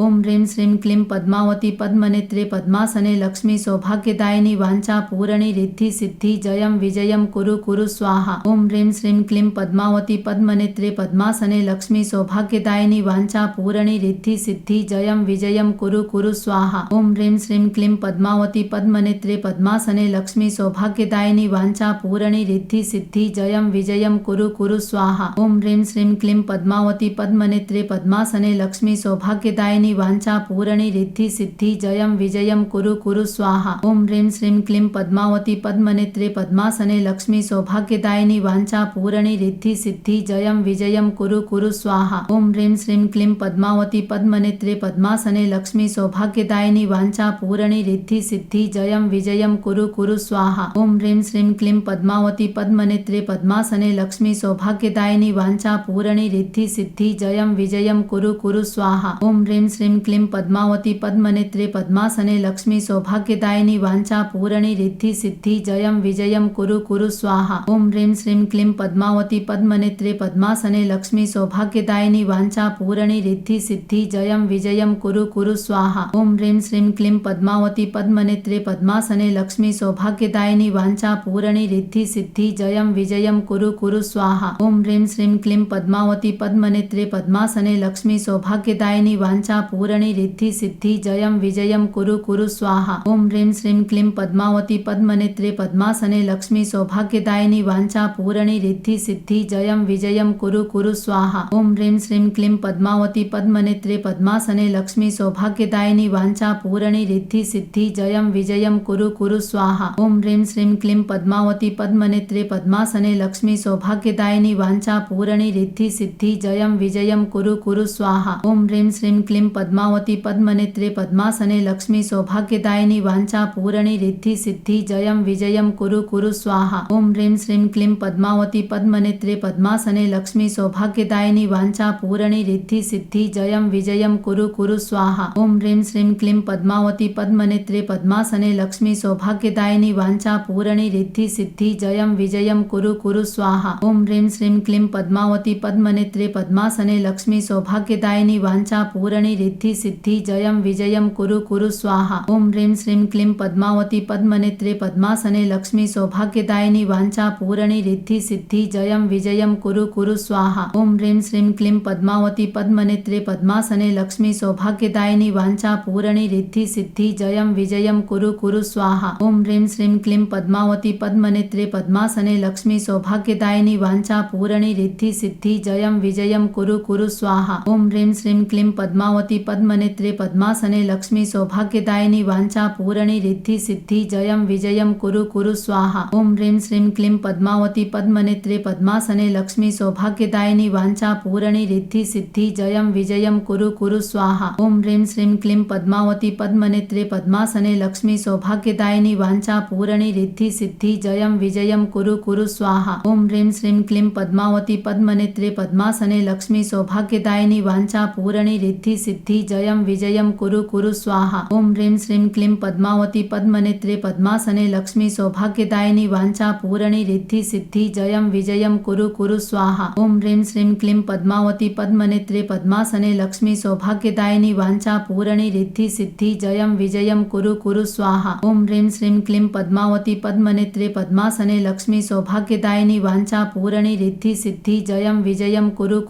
ओम ह्रीं श्रीं क्लीं पद्मावती पद्मनेत्रे पद्मासने लक्ष्मी सौभाग्यदायिनी वाञ्छा पूरणी रिद्धि सिद्धि जयं विजयं कुरु कुरु स्वाहा। ओम ह्रीं श्रीं क्लीं पद्मावती पद्मनेत्रे पद्मासने लक्ष्मी सौभाग्यदायिनी वाञ्छा पूरणी रिद्धि सिद्धि जयं विजयं कुरु कुरु स्वाहा। ओम ह्रीं श्रीं क्लीं पद्मावती पद्मनेत्रे पद्मासने लक्ष्मी सौभाग्यदायिनी वाञ्छा पूरणी रिद्धि सिद्धि जयं विजयं कुरु कुरु स्वाहा। ओम ह्रीं श्रीं क्लीं पद्मावती पद्मनेत्रे पद्मासने लक्ष्मी सौभाग्यदायिनी वाञ्छा पूरणी रिद्धि सिद्धि जयं विजयं कुरु कुरु स्वाहा। ओम ह्रीं श्रीं क्लीं पद्मावती पद्मनेत्रे पद्मासने लक्ष्मी सौभाग्यदायिनी वाञ्छा पूरणी रिद्धि सिद्धि जयं विजयं कुरु कुरु स्वाहा। ओम ह्रीं श्रीं क्लीं पद्मावती पद्मनेत्रे पद्मासने लक्ष्मी सौभाग्यदायिनी वाञ्छा पूरणी रिद्धि सिद्धि जयं विजयं कुरु कुरु स्वाहा। ओम ह्रीं श्रीं क्लीं पद्मावती पद्मनेत्रे पद्मासने लक्ष्मी सौभाग्यदायिनी वाञ्छा पूरणी रिद्धि सिद्धि जयं विजयं कुरु कुरु स्वाहा। ओम ह्रीं श्रीं क्लीं पद्मावती पद्मनेत्रे पद्मासने लक्ष्मी सौभाग्यदायिनी वाञ्छा पूरणी रिद्धि सिद्धि जयं विजयं कुरु कुरु स्वाहा। ओम ह्रीं श्रीं क्लीं पद्मावती पद्मनेत्रे पद्मासने लक्ष्मी सौभाग्यदायिनी वाञ्छा पूरणी रिद्धि सिद्धि जयं विजयं कुरु कुरु स्वाहा। ओम ह्रीं श्रीं क्लीं पद्मावती पद्मनेत्रे पद्मासने लक्ष्मी सौभाग्यदायिनी वाञ्छा पूरणी रिद्धि सिद्धि जयं विजयं कुरु कुरु स्वाहा। ओम ह्रीं श्रीं क्लीं पद्मावती पद्मनेत्रे पद्मासने लक्ष्मी सौभाग्यदायिनी वाञ्छा पूरणी रिद्धि सिद्धि जयं विजयं कुरु कुरु स्वाहा। ओम ह्रीं श्रीं क्लीं पद्मावती पद्मनेत्रे पद्मासने लक्ष्मी सौभाग्यदायिनी वाञ्छा पूरणी रिद्धि सिद्धि जयं विजयं कुरु कुरु स्वाहा। ओम ह्रीं श्रीं क्लीं पद्मावती पद्मनेत्रे पद्मासने लक्ष्मी सौभाग्यदायिनी वाञ्छा पूरणी रिद्धि सिद्धि जयं विजयं कुरु कुरु स्वाहा। ओम ह्रीं श्रीं क्लीं पद्मावती पद्मनेत्रे पद्मासने लक्ष्मी सौभाग्यदायिनी वाञ्छा पूरणी रिद्धि सिद्धि जयं विजयं कुरु कुरु स्वाहा। ओम ह्रीं श्रीं क्लीं पद्मावती पद्मनेत्रे पद्मासने लक्ष्मी सौभाग्यदायिनी वाञ्छा पूरणी रिद्धि सिद्धि जयं विजयं कुरु कुरु स्वाहा। ओम ह्रीं श्रीं क्लीं पद्मावती पद्मनेत्रे पद्मासने लक्ष्मी सौभाग्यदायिनी वाञ्छा पूरणी रिद्धि सिद्धि जयं विजयं कुरु कुरु स्वाहा। ओम ह्रीं श्रीं क्लीं पद्मावती पद्मनेत्रे पद्मासने लक्ष्मी सौभाग्यदायिनी वाञ्छा पूरणी रिद्धि सिद्धि जयं विजयं कुरु कुरु स्वाहा। ओम ह्रीं श्रीं क्लीं पद्मावती पद्मनेत्रे पद्मासने लक्ष्मी सौभाग्यदायिनी वाञ्छा पूरणी रिद्धि सिद्धि जयं विजयं कुरु कुरु स्वाहा। ओम ह्रीं श्रीं क्लीं पद्मावती पद्मनेत्रे पद्मासने लक्ष्मी सौभाग्यदायिनी वाञ्छा पूरणी रिद्धि सिद्धि जयं विजयं कुरु कुरु स्वाहा। ओम ह्रीं श्रीं क्लीं पद्मावती पद्मनेत्रे पद्मासने लक्ष्मी सौभाग्यदायिनी वाञ्छा पूरणी रिद्धि सिद्धि जयं विजयं कुरु कुरु स्वाहा। ओम ह्रीं श्रीं क्लीं पद्मावती पद्मनेत्रे पद्मासने लक्ष्मी सौभाग्यदायिनी वाञ्छा पूरणी रिद्धि सिद्धि जयं विजयं कुरु कुरु स्वाहा। ओम ह्रीं श्रीं क्लीं पद्मावती पद्मनेत्रे पद्मासने लक्ष्मी सौभाग्यदायिनी वाञ्छा पूरणी रिद्धि सिद्धि जयं विजयं कुरु कुरु स्वाहा। ओम ह्रीं श्रीं क्लीं पद्मावती पद्मनेत्रे पद्मासने लक्ष्मी सौभाग्यदायिनी वाञ्छा पूरणी रिद्धि सिद्धि जयं विजयं कुरु कुरु स्वाहा। ओम ह्रीं श्रीं क्लीं पद्मावती पद्मनेत्रे पद्मासने लक्ष्मी सौभाग्यदायिनी वाञ्छा पूरणी रिद्धि सिद्धि जयं विजयं कुरु कुरु स्वाहा। ओम ह्रीं श्रीं क्लीं पद्मावती पद्मनेत्रे पद्मासने लक्ष्मी सौभाग्यदायिनी वाञ्छा पूरणी रिद्धि सिद्धि जयं विजयं कुरु कुरु स्वाहा। ओम ह्रीं श्रीं क्लीं पद्मावती पद्मनेत्रे पद्मासने लक्ष्मी सौभाग्यदायिनी वाञ्छा पूरणी रिद्धि सिद्धि जयं विजयं कुरु कुरु स्वाहा। ओम ह्रीं श्रीं क्लीं पद्मावती पद्मनेत्रे पद्मासने लक्ष्मी सौभाग्यदायिनी वाञ्छा पूरणी रिद्धि सिद्धि जयं विजयं कुरु कुरु स्वाहा। ओम ह्रीं श्रीं क्लीं पद्मावती पद्मनेत्रे पद्मासने लक्ष्मी सौभाग्यदायिनी वाञ्छा पूरणी रिद्धि सिद्धि जयं विजयं कुरु कुरु स्वाहा। ओम ह्रीं श्रीं क्लीं पद्मावती पद्मनेत्रे पद्मासने लक्ष्मी सौभाग्यदायिनी वाञ्छा पूरणी रिद्धि सिद्धि जयं विजयं कुरु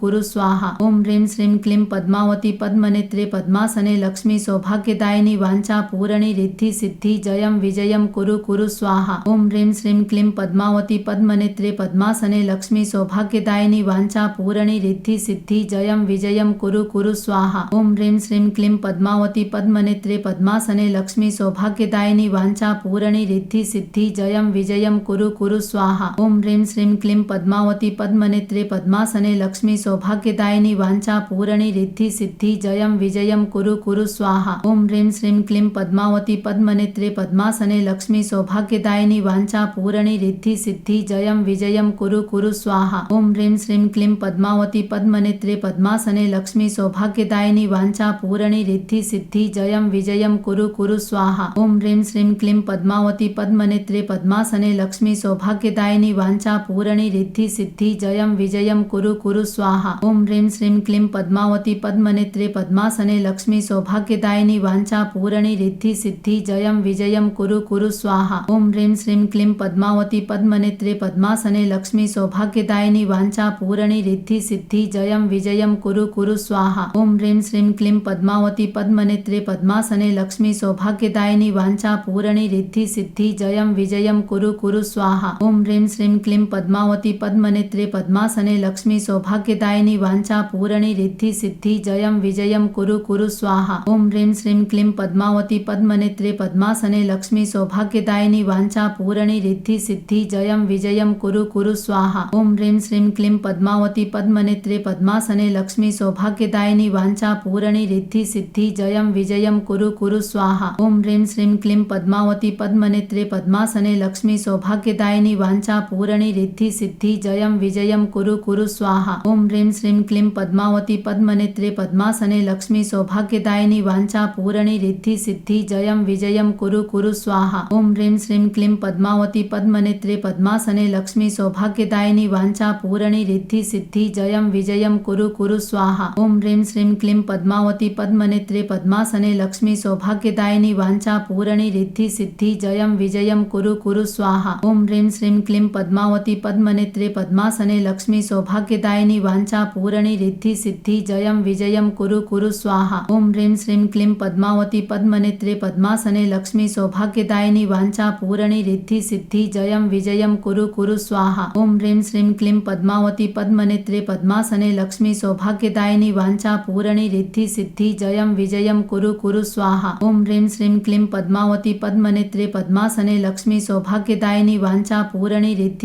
कुरु स्वाहा। ओम ह्रीं श्रीं क्लीं पद्मावती पद्मनेत्रे पद्मासने लक्ष्मी सौभाग्यदायिनी वाञ्छा पूरणी रिद्धि सिद्धि जयं विजयं कुरु कुरु स्वाहा। ओम ह्रीं श्रीं क्लीं पद्मावती पद्मनेत्रे पद्मासने लक्ष्मी सौभाग्यदायिनी वाञ्छा पूरणी रिद्धि सिद्धि जयं विजयं कुरु कुरु स्वाहा। ओम ह्रीं श्रीं क्लीं पद्मावती पद्मनेत्रे पद्मासने लक्ष्मी सौभाग्यदायिनी वाञ्छा पूरणी रिद्धि सिद्धि जयं विजयं कुरु कुरु स्वाहा। ओम ह्रीं श्रीं क्लीं पद्मावती पद्मनेत्रे पद्मासने लक्ष्मी सौभाग्यदायिनी वाञ्छा पूरणी रिद्धि सिद्धि जयं विजयं कुरु कुरु स्वाहा। ओम ह्रीं श्रीं क्लीं पद्मावती पद्मनेत्रे पद्मासने लक्ष्मी सौभाग्यदायिनी वाञ्छा पूरणी रिद्धि सिद्धि जयं विजयं कुरु कुरु स्वाहा। ओम ह्रीं श्रीं क्लीं पद्मावती पद्मनेत्रे पद्मासने लक्ष्मी सौभाग्यदायिनी वाञ्छा पूरणी रिद्धि सिद्धि जयं विजयं कुरु कुरु स्वाहा। ओम ह्रीं श्रीं क्लीं पद्मावती पद्मनेत्रे पद्मा पद्मासने लक्ष्मी सौभाग्यदायिनी वाञ्छा पूरणी रिद्धि सिद्धि जयं विजयं कुरु कुरु स्वाहा। ओम ह्रीं श्रीं क्लीं पद्मावती पद्मनेत्रे पद्मासने लक्ष्मी सौभाग्यदायिनी वाञ्छा पूरणी रिद्धि सिद्धि जयं विजयं कुरु कुरु स्वाहा। ओम ह्रीं श्रीं क्लीं पद्मावती पद्मनेत्रे पद्मासने लक्ष्मी सौभाग्यदायिनी वाञ्छा पूरणी रिद्धि सिद्धि जयं विजयं कुरु कुरु स्वाहा। ओम ह्रीं श्रीं क्लीं पद्मावती पद्मनेत्रे पद्मासने लक्ष्मी सौभाग्यदायिनी वाञ्छा पूरणी रिद्धि सिद्धि जयं विजयं कुरु कुरु स्वाहा। ओम ह्रीं श्रीं क्लीं पद्मावती पद्मनेत्रे पद्मासने लक्ष्मी सौभाग्यदायिनी वाञ्छा पूरणी रिद्धि सिद्धि जयं विजयं कुरु कुरु स्वाहा। ओम ह्रीं श्रीं क्लीं पद्मावती पद्मनेत्रे पद्मासने लक्ष्मी सौभाग्यदायिनी वाञ्छा पूरणी रिद्धि सिद्धि जयं विजयं कुरु कुरु स्वाहा। ओम ह्रीं श्रीं क्लीं पद्मावती पद्मनेत्रे पद्मासने लक्ष्मी सौभाग्यदायिनी वाञ्छा पूरणी रिद्धि सिद्धि जयं विजयं कुरु कुरु स्वाहा। ओम ह्रीं श्रीं क्लीं पद्मावती पद्मनेत्रे पद्मासने लक्ष्मी सौभाग्यदायिनी वाञ्छा पूरणी रिद्धि सिद्धि जयं विजयं कुरु कुरु स्वाहा। ओम ह्रीं श्रीं क्लीं पद्मावती पद्मनेत्रे पद्मासने लक्ष्मी सौभाग्यदायिनी वाञ्छा पूरणी रिद्धि सिद्धि जयं विजयं कुरु कुरु स्वाहा। ओम ह्रीं श्रीं क्लीं पद्मावती पद्मनेत्रे पद्मासने लक्ष्मी सौभाग्यदायिनी वाञ्छा पूरणी रिद्धि सिद्धि जयं विजयं कुरु कुरु स्वाहा। ओम ह्रीं श्रीं क्लीं पद्मावती पद्मनेत्रे पद्मासने लक्ष्मी सौभाग्यदायिनी वाञ्छा पूरणी रिद्धि सिद्धि जयं विजयं कुरु कुरु स्वाहा। ओम ह्रीं श्रीं क्लीं पद्मावती पद्मनेत्रे पद्मासने लक्ष्मी सौभाग्यदायिनी वाञ्छा पूरणी रिद्धि सिद्धि जयं विजयं कुरु कुरु स्वाहा। ओम ह्रीं श्रीं क्लीं पद्मावती पद्मनेत्रे पद्मासने लक्ष्मी सौभाग्यदायिनी वाञ्छा पूरणी रिद्धि सिद्धि जयं विजयं कुरु कुरु स्वाहा। ओम ह्रीं श्रीं क्लीं पद्मावती पद्मनेत्रे पद्मासने लक्ष्मी सौभाग्यदायिनी वाञ्छा पूरणी रिद्धि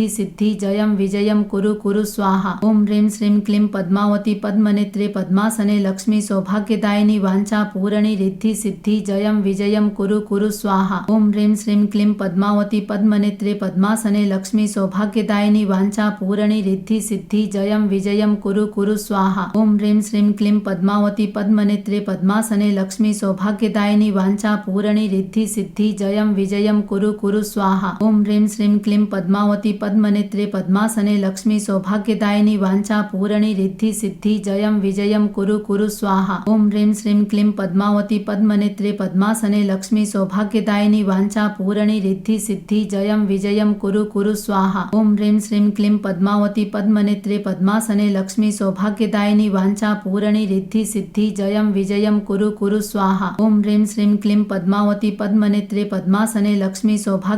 सिद्धि जयं विजयं कुरु कुरु स्वाहा। ओम ह्रीं श्रीं क्लीं पद्मावती पद्मनेत्रे पद्मासने लक्ष्मी सौभाग्यदायिनी वाञ्छा पूरणी रिद्धि सिद्धि जयं विजयं कुरु कुरु स्वाहा। ओम ह्रीं श्रीं क्लीं पद्मावती पद्मनेत्रे पद्मासने लक्ष्मी सौभाग्यदायिनी वाञ्छा पूरणी रिद्धि सिद्धि जयं विजयं कुरु कुरु स्वाहा। ओम ह्रीं श्रीं क्लीं पद्मावती पद्मनेत्रे पद्मासने लक्ष्मी सौभाग्यदायिनी वाञ्छा पूरणी रिद्धि सिद्धि जयं विजयं कुरु कुरु स्वाहा। ओम ह्रीं श्रीं क्लीं पद्मावती पद्मनेत्रे पद्मासने लक्ष्मी सौभाग्यदायिनी वाञ्छा पूरणी रिद्धि सिद्धि जयं विजयं कुरु कुरु स्वाहा। ओम ह्रीं श्रीं क्लीं पद्मावती पद्मनेत्रे पद्मासने लक्ष्मी सौभाग्यदायिनी वाञ्छा पूरणी रिद्धि सिद्धि जयं विजयं कुरु कुरु स्वाहा। ओम ह्रीं श्रीं क्लीं पद्मावती पद्मनेत्रे पद्मासने लक्ष्मी सौभाग्यदायिनी वाञ्छा पूरणी रिद्धि सिद्धि जयं विजयं कुरु कुरु स्वाहा। ओम ह्रीं श्रीं क्लीं पद्मावती पद्मनेत्रे पद्मासने लक्ष्मी सौभाग्यदायिनी वाञ्छा पूरणी रिद्धि सिद्धि जयं विजयं कुरु कुरु स्वाहा। ओम ह्रीं श्रीं क्लीं पद्मावती पद्मनेत्रे पद्मासने लक्ष्मी सौभाग्यदायिनी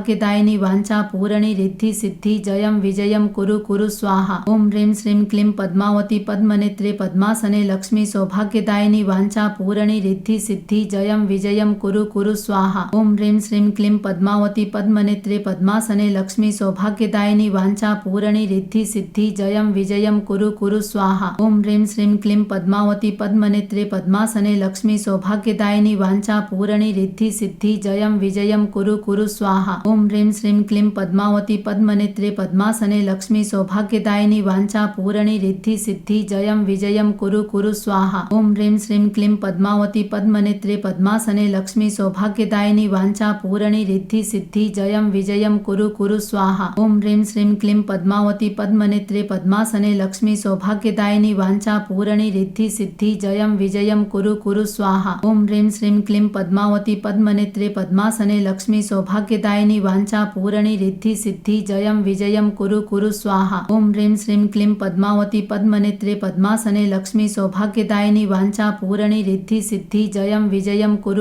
वाञ्छा पूरणी रिद्धि सिद्धि जयं विजयं कुरु कुरु स्वाहा। ओम ह्रीं श्रीं क्लीं पद्मावती पद्मनेत्रे पद्मासने लक्ष्मी सौभाग्यदायिनी वाञ्छा पूरणी रिद्धि सिद्धि जयं विजयं कुरु कुरु स्वाहा। ओम ह्रीं श्रीं क्लीं पद्मावती पद्मनेत्रे पद्मासने लक्ष्मी सौभाग्यदायिनी वाञ्छा पूरणी रिद्धि सिद्धि जयं विजयं कुरु कुरु स्वाहा। ओम ह्रीं श्रीं क्लीं पद्मावती पद्मनेत्रे पद्मासने लक्ष्मी सौभाग्यदायिनी वाञ्छा पूरणी रिद्धि सिद्धि जयं विजयं कुरु कुरु स्वाहा। ओम ह्रीं श्रीं क्लीं पद्मावती पद्मनेत्रे पद्मासने लक्ष्मी सौभाग्यदायिनी वाञ्छा पूरणी रिद्धि सिद्धि जयं विजयं कुरु कुरु स्वाहा। ओम ह्रीं श्रीं क्लीं पद्मावती पद्मनेत्रे पद्मासने लक्ष्मी सौभाग्यदायिनी वाञ्छा पूरणी रिद्धि सिद्धि जयं विजयं कुरु कुरु स्वाहा। ओम ह्रीं श्रीं क्लीं पद्मावती पद्मनेत्रे पद्मासने लक्ष्मी सौभाग्यदायिनी वाञ्छा पूरणी रिद्धि सिद्धि जयं विजयं कुरु कुरु स्वाहा। ओम ह्रीं श्रीं क्लीं पद्मावती पद्मनेत्रे पद्मासने लक्ष्मी सौभाग्यदायिनी वाञ्छा पूरणी रिद्धि सिद्धि जयं विजयं कुरु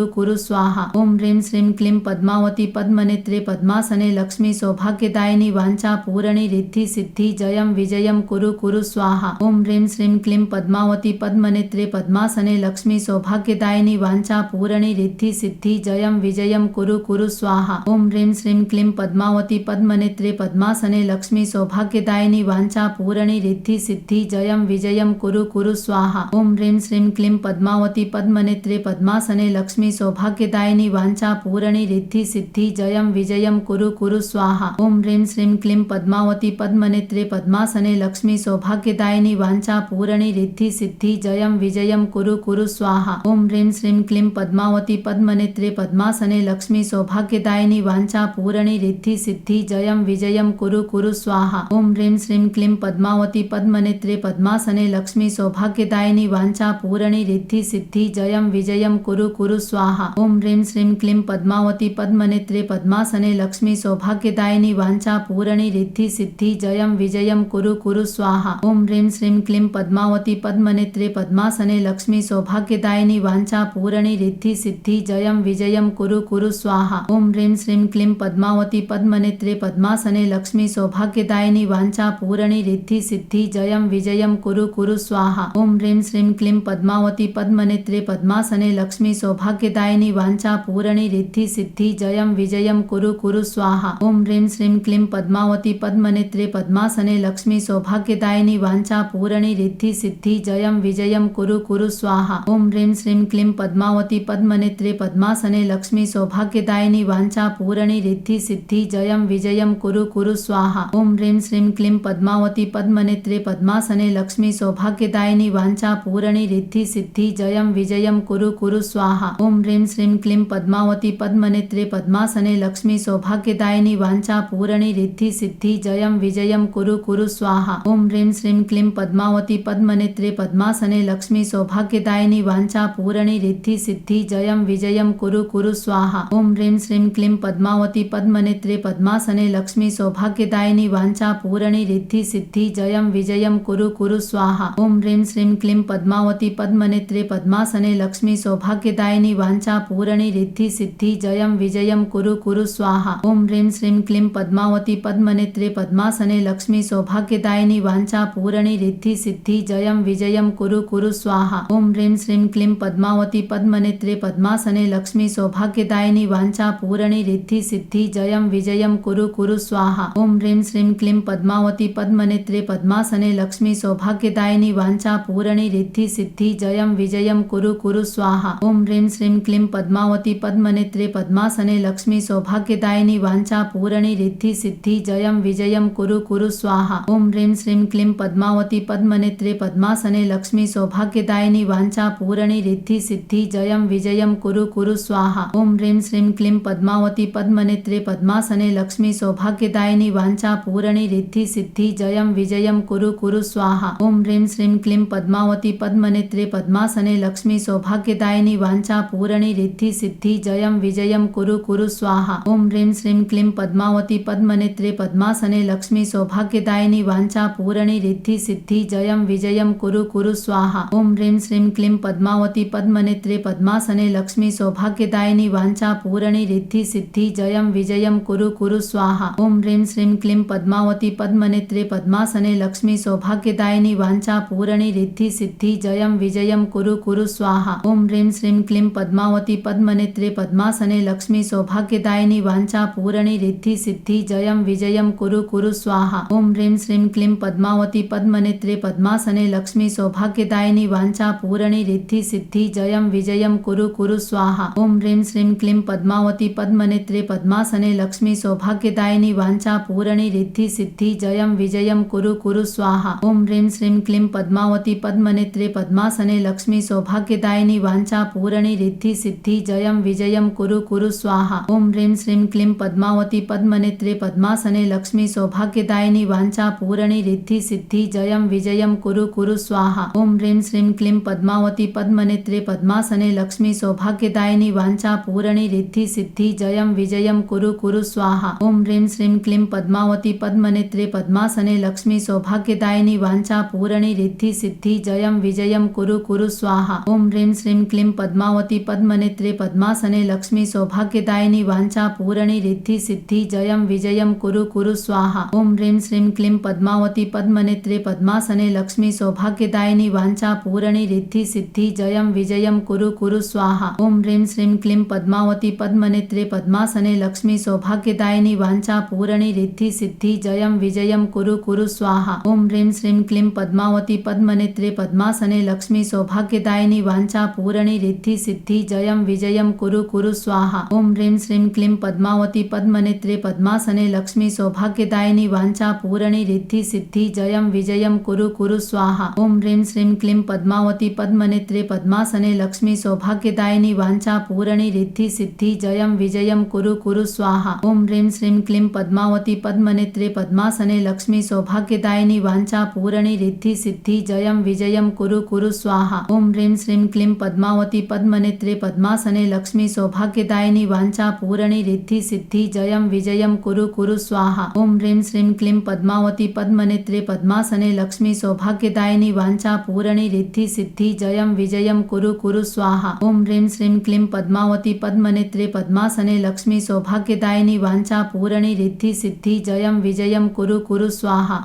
कुरु स्वाहा। ओम ह्रीं श्रीं क्लीं पद्मावती पद्मनेत्रे पद्मासने लक्ष्मी सौभाग्यदायिनी वाञ्छा पूरणी रिद्धि सिद्धि जयं विजयं कुरु कुरु स्वाहा। ओम ह्रीं श्रीं क्लीं पद्मावती पद्मनेत्रे पद्मासने लक्ष्मी सौभाग्यदायिनी वाञ्छा पूरणी रिद्धि सिद्धि जयं विजयं कुरु कुरु स्वाहा। ओम ह्रीं श्रीं क्लीं पद्मावती पद्मनेत्रे पद्मासने लक्ष्मी सौभाग्यदायिनी वाञ्छा पूरणी रिद्धि सिद्धि जयं विजयं कुरु कुरु स्वाहा। ओम ह्रीं श्रीं क्लीं पद्मावती पद्मनेत्रे पद्मासने लक्ष्मी सौभाग्यदायिनी वाञ्छा पूरणी रिद्धि सिद्धि जयं विजयं कुरु कुरु स्वाहा। ओम ह्रीं श्रीं क्लीं पद्मावती पद्मनेत्रे पद्मासने लक्ष्मी सौभाग्यदायिनी वाञ्छा पूरणी रिद्धि सिद्धि जयं विजयं कुरु कुरु स्वाहा। ओम ह्रीं श्रीं क्लीं पद्मावती पद्मनेत्रे पद्मासने लक्ष्मी सौभाग्यदायिनी वाञ्छा पूरणी रिद्धि सिद्धि जयं विजयं कुरु कुरु स्वाहा। ओम ह्रीं श्रीं क्लीं पद्मावती पद्मनेत्रे पद्मासने लक्ष्मी सौभाग्यदायिनी वाञ्छा पूरणी रिद्धि सिद्धि जयं विजयं कुरु कुरु स्वाहा। ओम ह्रीं श्रीं क्लीं पद्मावती पद्मनेत्रे पद्मासने लक्ष्मी सौभाग्यदायिनी वांछा पूरणी रिद्धि सिद्धि जयं विजयं कुरु कुरु स्वाहा। ओम ह्रीं श्रीं क्लीं पद्मावती पद्मनेत्रे पद्मासने लक्ष्मी सौभाग्यदायिनी वांछा पूरणी रिद्धि सिद्धि जयं विजयं कुरु कुरु स्वाहा। ओम ह्रीं श्रीं क्लीं पद्मावती पद्मनेत्रे पद्मासने लक्ष्मी सौभाग्यदायिनी वांछा पूरणी रिद्धि सिद्धि जयं विजयं कुरु कुरु स्वाहा। ओम ह्रीं श्रीं क्लीं पद्मावती पद्मनेत्रे पद्मासने लक्ष्मी सौभाग्यदायिनी वांछा पूरणी रिद्धि सिद्धि जयं विजयं कुरु कुरु स्वाहा। ओम ह्रीं श्रीं क्लीं पद्मावती पद्मनेत्रे पद्मासने लक्ष्मी सौभाग्यदायिनी वांछा पूरणी रिद्धि सिद्धि जयं विजयं कुरु कुरु स्वाहा। ओम ह्रीं श्रीं क्लीं पद्मावती पद्मनेत्रे पद्मासने लक्ष्मी सौभाग्यदायिनी वांछा पूरणी रिद्धि सिद्धि जयं विजयं कुरु कुरु स्वाहा। ओम ह्रीं श्रीं क्लीं पद्मावती पद्मनेत्रे पद्मासने लक्ष्मी सौभाग्यदायिनी वांछा पूरणी रिद्धि सिद्धि जयं विजयं कुरु कुरु स्वाहा। ओम ह्रीं श्रीं क्लीं पद्मावती पद्मनेत्रे पद्मासने लक्ष्मी सौभाग्यदायिनी वांछा पूरणी रिद्धि सिद्धि जयं विजयं कुरु कुरु स्वाहा। ओम ह्रीं श्रीं क्लीं पद्मावती पद्मनेत्रे पद्मासने लक्ष्मी सौभाग्यदायिनी वांछा पूरणी रिद्धि सिद्धि जयं विजयं कुरु कुरु स्वाहा। ओम ह्रीं श्रीं क्लीं पद्मावती पद्मनेत्रे पद्मासने लक्ष्मी सौभाग्यदायिनी वांछा पूरणी रिद्धि सिद्धि जयं विजयं कुरु कुरु स्वाहा। ओम ह्रीं श्रीं क्लीं पद्मावती पद्मनेत्रे पद्मासने लक्ष्मी सौभाग्यदायिनी वांछा पूरणी रिद्धि सिद्धि जयं विजयं कुरु कुरु स्वाहा। ओम ह्रीं श्रीं क्लीं पद्मावती पद्मनेत्रे पद्मासने लक्ष्मी सौभाग्यदायिनी वांछा पूरणी रिद्धि सिद्धि जयं विजयं कुरु कुरु स्वाहा। ओम ह्रीं श्रीं क्लीं पद्मावती पद्मनेत्रे पद्मासने लक्ष्मी सौभाग्यदायिनी वांछा पूरणी रिद्धि सिद्धि जयं विजयं कुरु कुरु स्वाहा। ओम ह्रीं श्रीं क्लीं पद्मावती पद्मनेत्रे पद्मासने लक्ष्मी सौभाग्यदायिनी वांछा पूरणी रिद्धि सिद्धि जयं विजयं कुरु कुरु स्वाहा। ओम ह्रीं श्रीं क्लीं पद्मावती पद्मनेत्रे पद्मासने लक्ष्मी सौभाग्यदायिनी वांछा पूरणी रिद्धि सिद्धि जयं विजयं कुरु कुरु स्वाहा। ओम ह्रीं श्रीं क्लीं पद्मावती पद्मनेत्रे पद्मासने लक्ष्मी सौभाग्यदायिनी वांछा पूरणी रिद्धि सिद्धि जयं विजयं कुरु कुरु स्वाहा। ओम ह्रीं श्रीं क्लीं पद्मावती पद्मनेत्रे पद्मासने लक्ष्मी सौभाग्यदायिनी वांछा पूरणी रिद्धि सिद्धि जयं विजयं कुरु कुरु स्वाहा। ओम ह्रीं श्रीं क्लीं पद्मावती पद्मनेत्रे पद्मासने लक्ष्मी सौभाग्यदायिनी वांछा पूरणी रिद्धि सिद्धि जयं विजयं कुरु कुरु स्वाहा। ओम ह्रीं श्रीं क्लीं पद्मावती पद्मनेत्रे पद्मासने लक्ष्मी सौभाग्यदायिनी वांछा पूरणी रिद्धि सिद्धि जयं विजयं कुरु कुरु स्वाहा। ओम ह्रीं श्रीं क्लीं पद्मावती पद्मनेत्रे पद्मासने लक्ष्मी सौभाग्यदायिनी वांछा पूरणी रिद्धि सिद्धि जयं विजयं कुरु कुरु स्वाहा। ओम ह्रीं श्रीं क्लीं पद्मावती पद्मनेत्रे पद्मासने लक्ष्मी सौभाग्यदायिनी वांछा पूरणी रिद्धि सिद्धि जयं विजयं कुरु कुरु स्वाहा। ओम ह्रीं श्रीं क्लीं पद्मावती पद्मनेत्रे पद्मासने लक्ष्मी सौभाग्यदायिनी वांछा पूरणी रिद्धि सिद्धि जयं विजयं कुरु कुरु स्वाहा। ओम ह्रीं श्रीं क्लीं पद्मावती पद्मनेत्रे पद्मासने लक्ष्मी सौभाग्यदायिनी वांछा पूरणी रिद्धि सिद्धि जयं विजयं कुरु कुरु स्वाहा। ओम ह्रीं श्रीं क्लीं पद्मावती पद्मनेत्रे पद्मासने लक्ष्मी सौभाग्यदायिनी वांछा पूरणी रिद्धि सिद्धि जयं विजयं कुरु कुरु स्वाहा। ओम ह्रीं श्रीं क्लीं पद्मावती पद्मनेत्रे पद्मासने लक्ष्मी सौभाग्यदायिनी वांछा पूरणी रिद्धि सिद्धि जयं विजयं कुरु कुरु स्वाहा। ओम ह्रीं श्रीं क्लीं पद्मावती पद्मनेत्रे पद्मासने लक्ष्मी सौभाग्यदायिनी वांछा पूरणी रिद्धि सिद्धि जयं विजयं कुरु कुरु स्वाहा। ओम ह्रीं श्रीं क्लीं पद्मावती पद्मनेत्रे पद्मासने लक्ष्मी सौभाग्यदायिनी वांछा पूरणी रिद्धि सिद्धि जयं विजयं कुरु कुरु स्वाहा। ओम ह्रीं श्रीं क्लीं पद्मावती पद्मनेत्रे पद्मासने लक्ष्मी सौभाग्यदायिनी वांछा पूरणी रिद्धि सिद्धि जयं विजयं कुरु कुरु स्वाहा। ओम ह्रीं श्रीं क्लीं पद्मावती पद्मनेत्रे पद्मासने लक्ष्मी सौभाग्यदायिनी वांछा पूरणी रिद्धि सिद्धि जयं विजयं कुरु कुरु स्वाहा। ओम ह्रीं श्रीं क्लीं पद्मावती पद्मनेत्रे पद्मासने लक्ष्मी सौभाग्यदायिनी वांछा पूरणी रिद्धि सिद्धि जयं विजयं कुरु कुरु स्वाहा। ओम ह्रीं श्रीं क्लीं पद्मावती पद्मनेत्रे पद्मासने लक्ष्मी सौभाग्यदायिनी वांछा पूरणी रिद्धि सिद्धि जयं विजयं कुरु कुरु स्वाहा। ओम ह्रीं श्रीं क्लीं पद्मावती पद्मनेत्रे पद्मासने लक्ष्मी सौभाग्यदायिनी वांछा पूरणी रिद्धि सिद्धि जयं विजयं कुरु कुरु स्वाहा। ओम ह्रीं श्रीं क्लीं पद्मावती पद्मनेत्रे पद्मासने लक्ष्मी सौभाग्यदायिनी वांछा पूरणी रिद्धि सिद्धि जयं विजयं कुरु कुरु स्वाहा। ओम ह्रीं श्रीं क्लीं पद्मावती पद्मनेत्रे पद्मासने लक्ष्मी सौभाग्यदायिनी वांछा पूरणी रिद्धि सिद्धि जयं विजयं कुरु कुरु स्वाहा। ओम ह्रीं श्रीं क्लीं पद्मावती पद्मनेत्रे पद्मासने लक्ष्मी सौभाग्यदायिनी वांछा पूरणी रिद्धि सिद्धि जयं विजयं कुरु कुरु स्वाहा। स्वाहा ओम ह्रीं श्रीं क्लीं पद्मावती पद्मनेत्रे पद्मासने लक्ष्मी सौभाग्यदायिनी वाञ्छा पूरणी रिद्धि सिद्धि जयं विजयं कुरु कुरु स्वाहा ओम ह्रीं श्रीं क्लीं पद्मावती पद्मनेत्रे पद्मासने लक्ष्मी सौभाग्यदायिनी वाञ्छा पूरणी रिद्धि सिद्धि जयं विजयं कुरु कुरु स्वाहा ओम ह्रीं श्रीं क्लीं पद्मावती पद्मनेत्रे पद्मासने लक्ष्मी सौभाग्यदायिनी वाञ्छा पूरणी रिद्धि सिद्धि जयं विजयं कुरु कुरु स्वाहा